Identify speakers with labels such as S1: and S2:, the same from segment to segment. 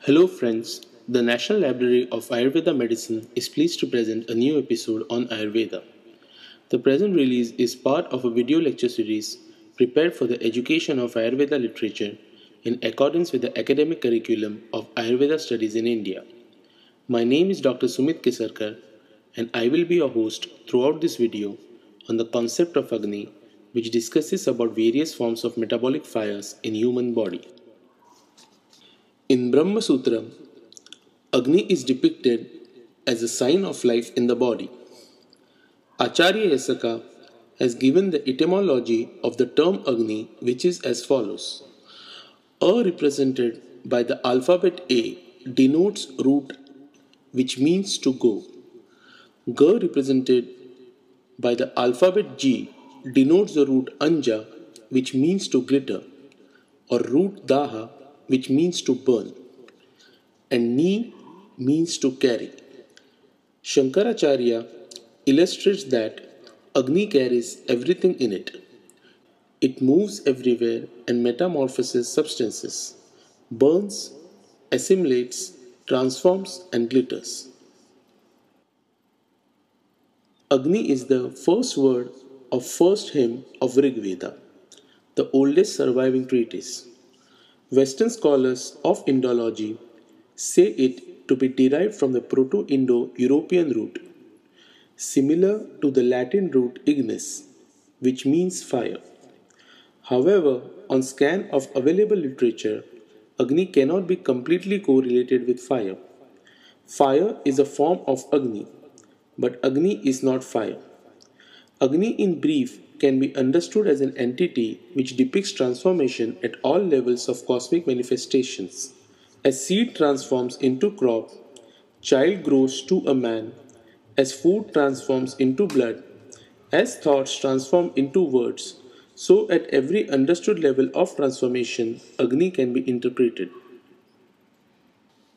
S1: Hello friends, the National Library of Ayurveda Medicine is pleased to present a new episode on Ayurveda. The present release is part of a video lecture series prepared for the education of Ayurveda literature in accordance with the academic curriculum of Ayurveda studies in India. My name is Dr. Sumit Kesarkar and I will be your host throughout this video on the concept of Agni, which discusses about various forms of metabolic fires in human body. In Brahma Sutra, Agni is depicted as a sign of life in the body. Acharya Yasaka has given the etymology of the term Agni, which is as follows. A represented by the alphabet A denotes root, which means to go. G represented by the alphabet G denotes the root Anja, which means to glitter, or root Daha, which means to burn, and Ni means to carry. Shankaracharya illustrates that Agni carries everything in it. It moves everywhere and metamorphoses substances, burns, assimilates, transforms, and glitters. Agni is the first word of first hymn of Rig Veda, the oldest surviving treatise. Western scholars of Indology say it to be derived from the Proto-Indo-European root, similar to the Latin root ignis, which means fire. However, on scan of available literature, Agni cannot be completely correlated with fire. Fire is a form of Agni, but Agni is not fire. Agni, in brief, can be understood as an entity which depicts transformation at all levels of cosmic manifestations. As seed transforms into crop, child grows to a man, as food transforms into blood, as thoughts transform into words, so at every understood level of transformation, Agni can be interpreted.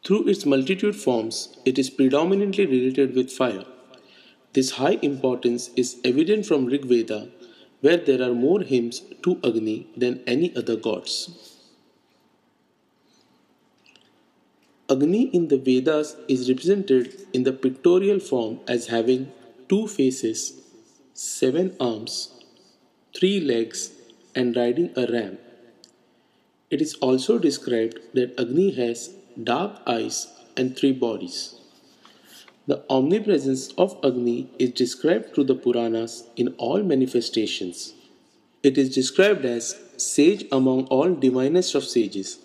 S1: Through its multitude forms, it is predominantly related with fire. This high importance is evident from Rig Veda, where there are more hymns to Agni than any other gods. Agni in the Vedas is represented in the pictorial form as having two faces, seven arms, three legs, and riding a ram. It is also described that Agni has dark eyes and three bodies. The omnipresence of Agni is described through the Puranas in all manifestations. It is described as sage among all divinest of sages,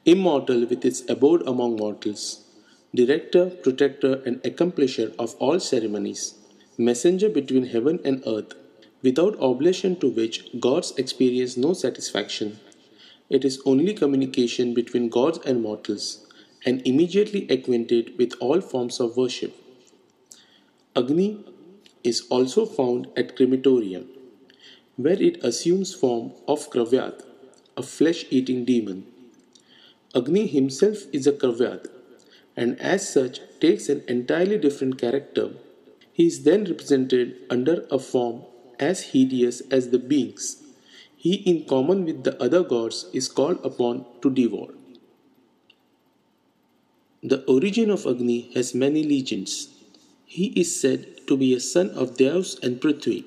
S1: immortal with its abode among mortals, director, protector, and accomplisher of all ceremonies, messenger between heaven and earth, without oblation to which gods experience no satisfaction. It is only communication between gods and mortals, and immediately acquainted with all forms of worship. Agni is also found at crematorium, where it assumes form of Kravyat, a flesh-eating demon. Agni himself is a Kravyat, and as such takes an entirely different character. He is then represented under a form as hideous as the beings he, in common with the other gods, is called upon to devour. The origin of Agni has many legends. He is said to be a son of Deus and Prithvi.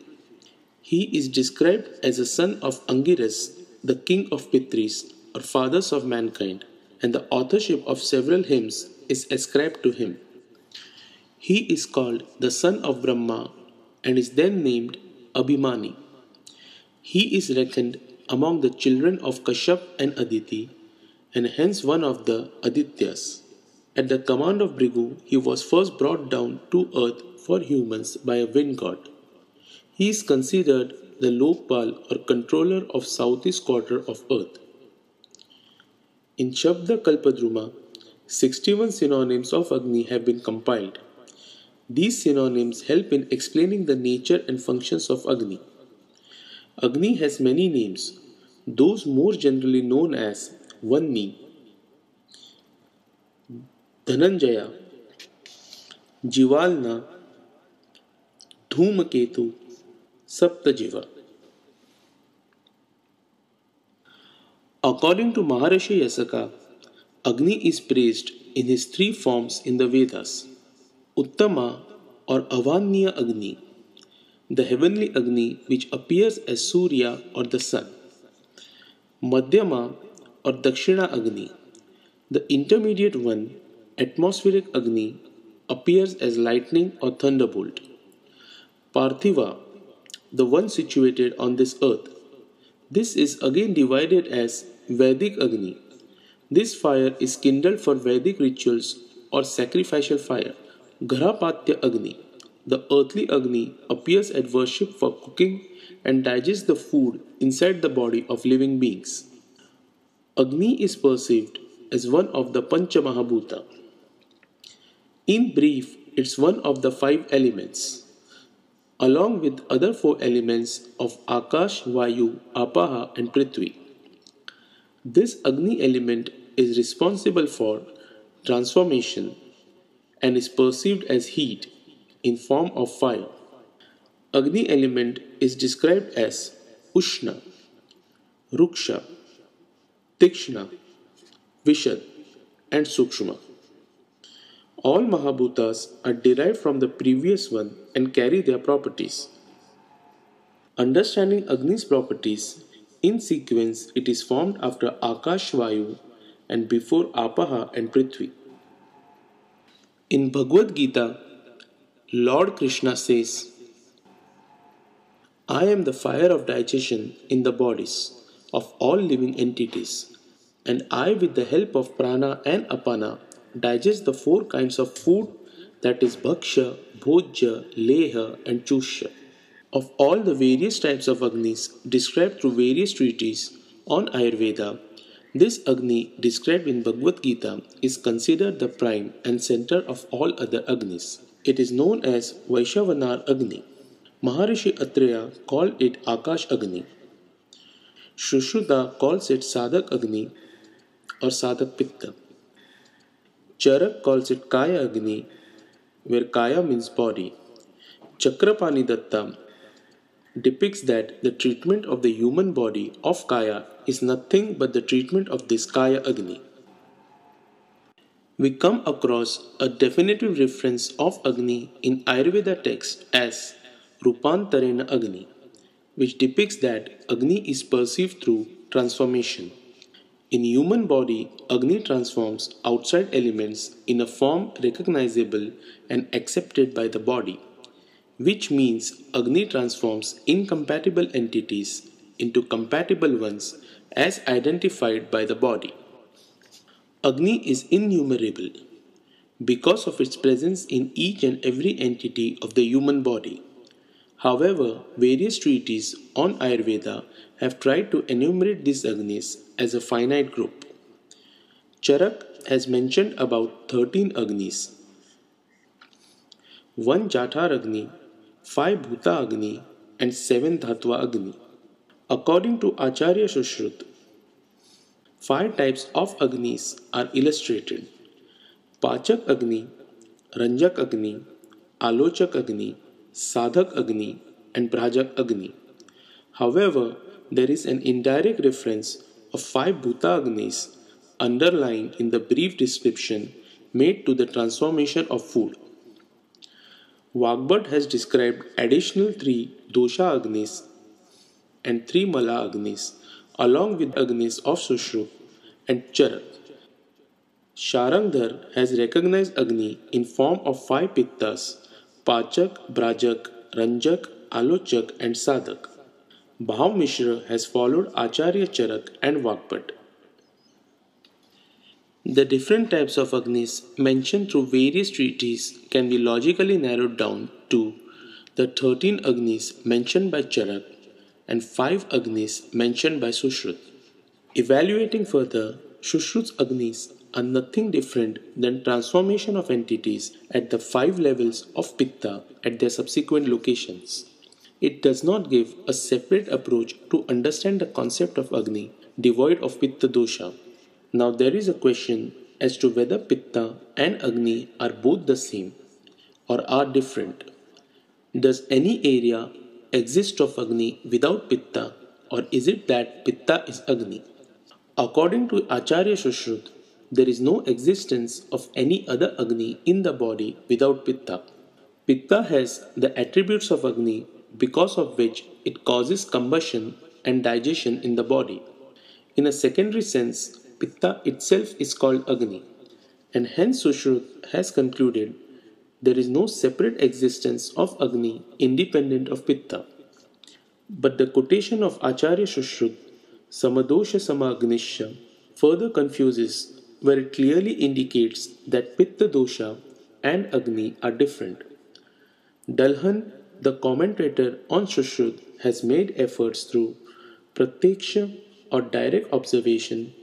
S1: He is described as a son of Angiras, the king of Pitris, or fathers of mankind, and the authorship of several hymns is ascribed to him. He is called the son of Brahma and is then named Abhimani. He is reckoned among the children of Kashyap and Aditi, and hence one of the Adityas. At the command of Bhrigu, he was first brought down to earth for humans by a wind god. He is considered the Lokpal or controller of southeast quarter of earth. In Shabda Kalpadruma, 61 synonyms of Agni have been compiled. These synonyms help in explaining the nature and functions of Agni. Agni has many names, those more generally known as Vanni, Dhananjaya, Jivalna, Dhumaketu, Saptajiva. According to Maharishi Yasaka, Agni is praised in his three forms in the Vedas: Uttama or Avaniya Agni, the heavenly Agni which appears as Surya or the sun; Madhyama or Dakshina Agni, the intermediate one, atmospheric Agni, appears as lightning or thunderbolt; Parthiva, the one situated on this earth. This is again divided as Vedic Agni. This fire is kindled for Vedic rituals or sacrificial fire. Gharapatya Agni, the earthly Agni, appears at worship for cooking and digests the food inside the body of living beings. Agni is perceived as one of the Pancha Mahabhuta. In brief, it's one of the five elements, along with other four elements of Akash, Vayu, Apaha, and Prithvi. This Agni element is responsible for transformation and is perceived as heat in form of fire. Agni element is described as Ushna, Ruksha, Tikshna, Vishad, and Sukshma. All Mahabhutas are derived from the previous one and carry their properties. Understanding Agni's properties, in sequence it is formed after Akash Vayu and before Apaha and Prithvi. In Bhagavad Gita, Lord Krishna says, I am the fire of digestion in the bodies of all living entities, and I, with the help of prana and apana, digest the four kinds of food, that is bhaksha, bhojya, leha, and chusha. Of all the various types of Agnis described through various treatises on Ayurveda, this Agni described in Bhagavad Gita is considered the prime and center of all other Agnis. It is known as Vaishavanar Agni. Maharishi Atreya called it Akash Agni. Shushruta calls it Sadhak Agni or Sadhak Pitta. Charak calls it Kaya Agni, where Kaya means body. Chakrapani Datta depicts that the treatment of the human body of Kaya is nothing but the treatment of this Kaya Agni. We come across a definitive reference of Agni in Ayurveda text as Rupantarena Agni, which depicts that Agni is perceived through transformation. In human body, Agni transforms outside elements in a form recognizable and accepted by the body, which means Agni transforms incompatible entities into compatible ones as identified by the body. Agni is innumerable because of its presence in each and every entity of the human body. However, various treatises on Ayurveda have tried to enumerate these Agnis as a finite group. Charak has mentioned about 13 Agnis, 1 Jathar Agni, 5 Bhuta Agni, and 7 Dhatva Agni. According to Acharya Sushrut, 5 types of Agnis are illustrated: Pachak Agni, Ranjak Agni, Alochak Agni, Sadhak Agni, and Brajak Agni. However, there is an indirect reference of 5 Bhuta Agnis underlined in the brief description made to the transformation of food. Vagbhat has described additional 3 Dosha Agnis and 3 Mala Agnis along with Agnis of Sushrup and Charak. Sharangdhar has recognized Agni in form of 5 Pittas: Pachak, Brajak, Ranjak, Alochak, and Sadhak. Bhav Mishra has followed Acharya Charak and Vagbhat. The different types of Agnis mentioned through various treatises can be logically narrowed down to the 13 Agnis mentioned by Charak and 5 Agnis mentioned by Sushrut. Evaluating further, Sushrut's Agnis are nothing different than transformation of entities at the 5 levels of Pitta at their subsequent locations. It does not give a separate approach to understand the concept of Agni devoid of Pitta dosha. Now there is a question as to whether Pitta and Agni are both the same or are different. Does any area exist of Agni without Pitta, or is it that Pitta is Agni? According to Acharya Sushrut, There is no existence of any other Agni in the body without Pitta. Pitta has the attributes of Agni because of which it causes combustion and digestion in the body. In a secondary sense, Pitta itself is called Agni, and hence Sushrut has concluded there is no separate existence of Agni independent of Pitta. But the quotation of Acharya Sushrut, Samadosha Samagnisha, further confuses where it clearly indicates that Pitta dosha and Agni are different. Dalhan, the commentator on Sushrut, has made efforts through pratyaksha or direct observation,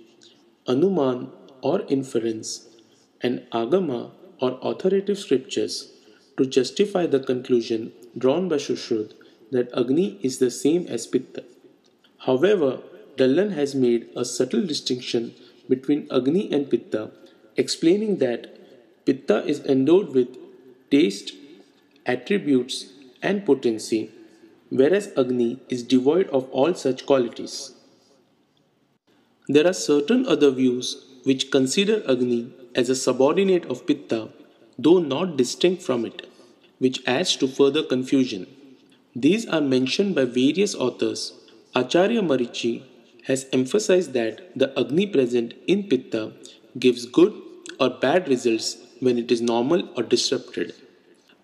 S1: anuman or inference, and agama or authoritative scriptures to justify the conclusion drawn by Sushrut that Agni is the same as Pitta. However, Dallan has made a subtle distinction between Agni and Pitta, explaining that Pitta is endowed with taste, attributes, and potency, whereas Agni is devoid of all such qualities. There are certain other views which consider Agni as a subordinate of Pitta, though not distinct from it, which adds to further confusion. These are mentioned by various authors. Acharya Marichi has emphasized that the Agni present in Pitta gives good or bad results when it is normal or disrupted.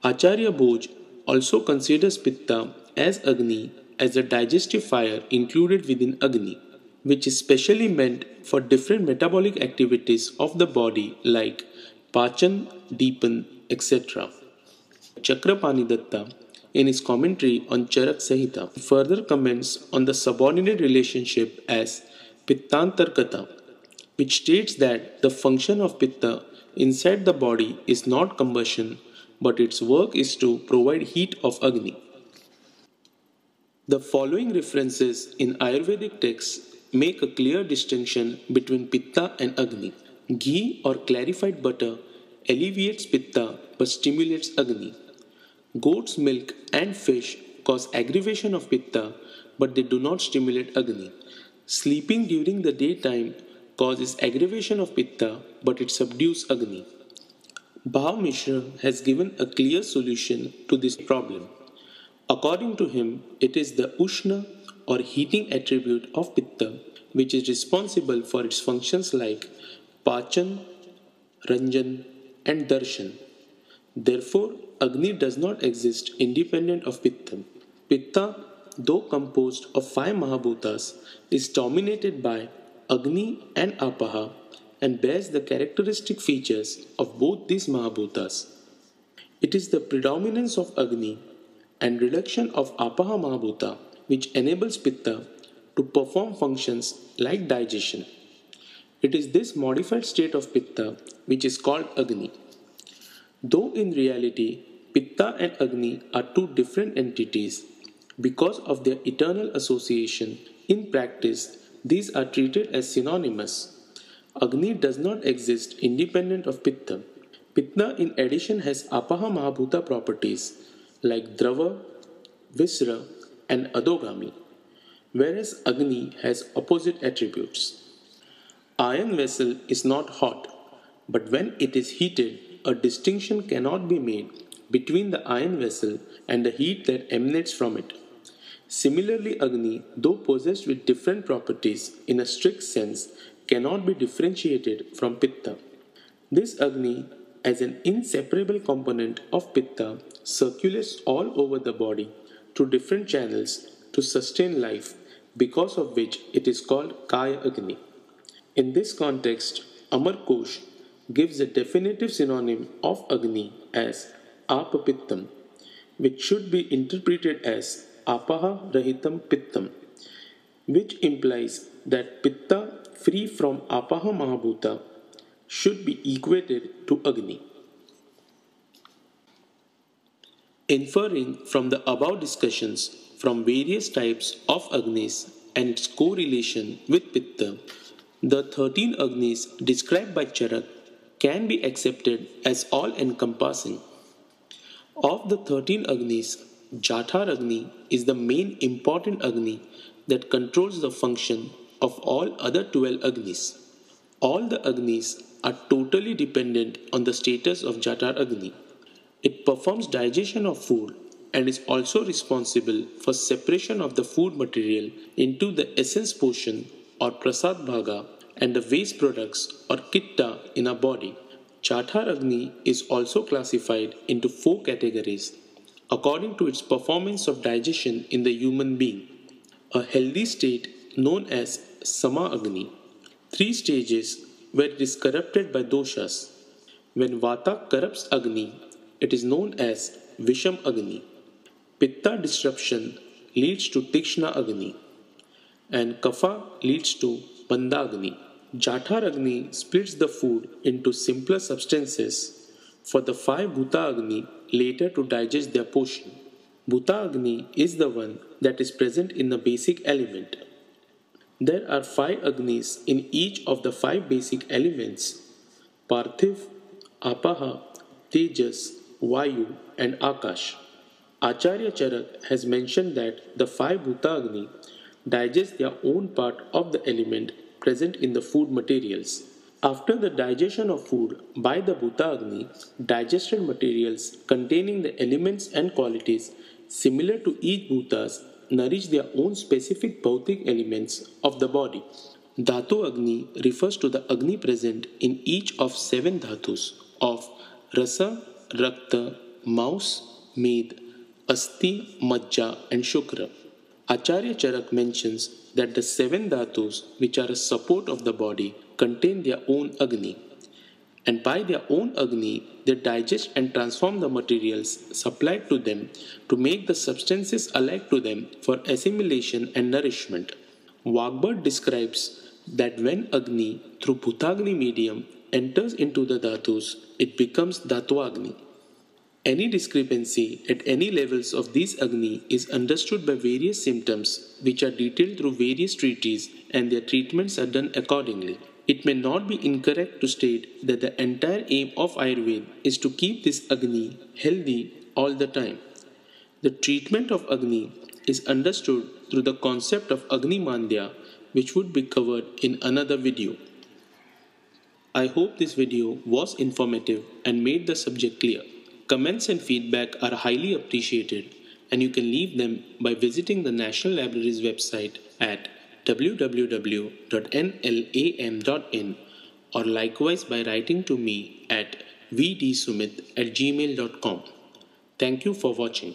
S1: Acharya Bhoj also considers Pitta as Agni as a digestive fire included within Agni, which is specially meant for different metabolic activities of the body like Pachan, Deepan, etc. Chakrapani Datta, in his commentary on Charak Sahita, further comments on the subordinate relationship as Pittantarkata, which states that the function of Pitta inside the body is not combustion, but its work is to provide heat of Agni. The following references in Ayurvedic texts make a clear distinction between Pitta and Agni. Ghee or clarified butter alleviates Pitta but stimulates Agni. Goat's milk and fish cause aggravation of Pitta, but they do not stimulate Agni. Sleeping during the daytime causes aggravation of Pitta, but it subdues Agni. Bhav Mishra has given a clear solution to this problem. According to him, it is the Ushna or heating attribute of Pitta which is responsible for its functions like Pachan, Ranjan, and Darshan. Therefore, Agni does not exist independent of Pitta. Pitta, though composed of five Mahabhutas, is dominated by Agni and Apaha and bears the characteristic features of both these Mahabhutas. It is the predominance of Agni and reduction of Apaha Mahabhuta which enables Pitta to perform functions like digestion. It is this modified state of Pitta which is called Agni. Though in reality, Pitta and Agni are two different entities, because of their eternal association, in practice, these are treated as synonymous. Agni does not exist independent of Pitta. Pitta, in addition, has Apaha Mahabhuta properties like Drava, Visra, and Adogami, whereas Agni has opposite attributes. Iron vessel is not hot, but when it is heated, a distinction cannot be made between the iron vessel and the heat that emanates from it. Similarly, Agni, though possessed with different properties in a strict sense, cannot be differentiated from Pitta. This Agni, as an inseparable component of Pitta, circulates all over the body through different channels to sustain life, because of which it is called Kaya Agni. In this context, Amar Kosh gives a definitive synonym of Agni as Apapittam, which should be interpreted as Apaha Rahitam Pittam, which implies that Pitta free from Apaha Mahabhuta should be equated to Agni. Inferring from the above discussions from various types of Agnis and its correlation with Pitta, the 13 Agnis described by Charak can be accepted as all encompassing. Of the 13 Agnis, Jathar Agni is the main important Agni that controls the function of all other 12 Agnis. All the Agnis are totally dependent on the status of Jatar Agni. It performs digestion of food and is also responsible for separation of the food material into the essence portion or prasad bhaga and the waste products or kitta in our body. Chathar Agni is also classified into four categories according to its performance of digestion in the human being. A healthy state known as Sama Agni. Three stages where it is corrupted by doshas. When Vata corrupts Agni, it is known as Visham Agni. Pitta disruption leads to Tikshna Agni, and Kapha leads to Manda Agni. Jathar Agni splits the food into simpler substances for the five Bhuta Agni later to digest their portion. Bhuta Agni is the one that is present in the basic element. There are five Agnis in each of the five basic elements: Parthiv, Apaha, Tejas, Vayu, and Akash. Acharya Charak has mentioned that the five Bhuta Agni digest their own part of the element present in the food materials. After the digestion of food by the Bhuta Agni, digested materials containing the elements and qualities similar to each Bhutas nourish their own specific Bhautik elements of the body. Dhatu Agni refers to the Agni present in each of seven Dhatus of Rasa, Rakta, Maus, Med, Asti, Majja, and Shukra. Acharya Charak mentions that the seven dhatus, which are a support of the body, contain their own Agni, and by their own Agni, they digest and transform the materials supplied to them to make the substances alike to them for assimilation and nourishment. Wagbard describes that when Agni, through Bhutagni medium, enters into the dhatus, it becomes Dhatwagni. Any discrepancy at any levels of these Agni is understood by various symptoms which are detailed through various treatises and their treatments are done accordingly. It may not be incorrect to state that the entire aim of Ayurveda is to keep this Agni healthy all the time. The treatment of Agni is understood through the concept of Agni Mandya, which would be covered in another video. I hope this video was informative and made the subject clear. Comments and feedback are highly appreciated, and you can leave them by visiting the National Library's website at www.nlam.in or likewise by writing to me at vdsumit@gmail.com. Thank you for watching.